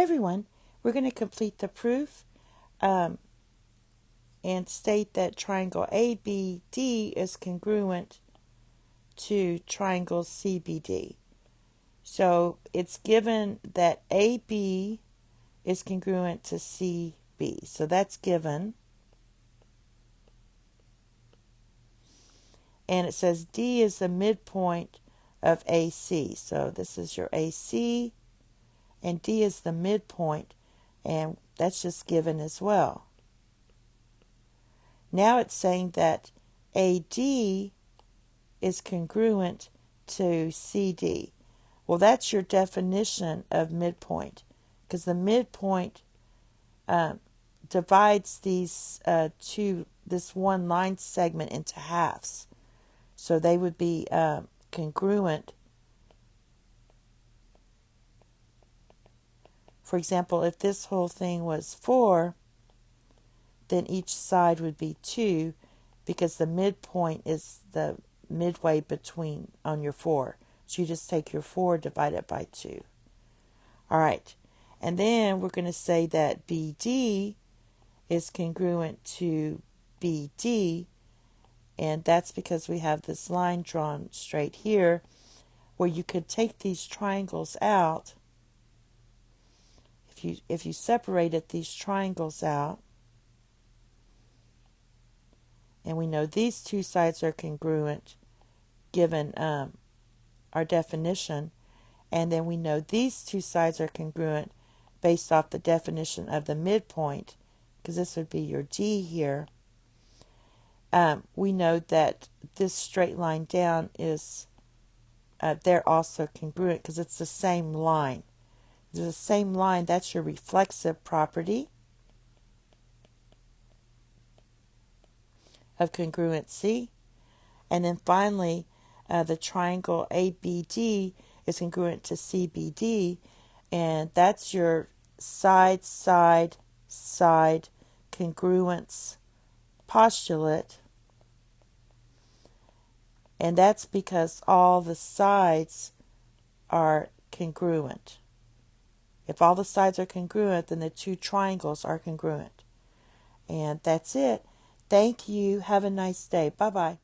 everyone, we're going to complete the proof and state that triangle ABD is congruent to triangle CBD. So it's given that AB is congruent to CB. So that's given. And it says D is the midpoint of AC. So this is your AC, and D is the midpoint, and that's just given as well. Now it's saying that AD is congruent to CD. Well, that's your definition of midpoint, because the midpoint divides this one line segment into halves. So they would be congruent. For example, if this whole thing was 4, then each side would be 2, because the midpoint is the midway between on your 4. So you just take your 4 divided by 2. All right. And then we're going to say that BD is congruent to BD. And that's because we have this line drawn straight here, where you could take these triangles out. If you separated these triangles out, and we know these two sides are congruent given our definition, and then we know these two sides are congruent based off the definition of the midpoint, because this would be your D here. We know that this straight line down is they're also congruent because it's the same line. It's the same line. That's your reflexive property of congruency. And then finally, the triangle ABD is congruent to CBD, and that's your side-side congruence postulate. And that's because all the sides are congruent. If all the sides are congruent, then the two triangles are congruent. And that's it. Thank you. Have a nice day. Bye-bye.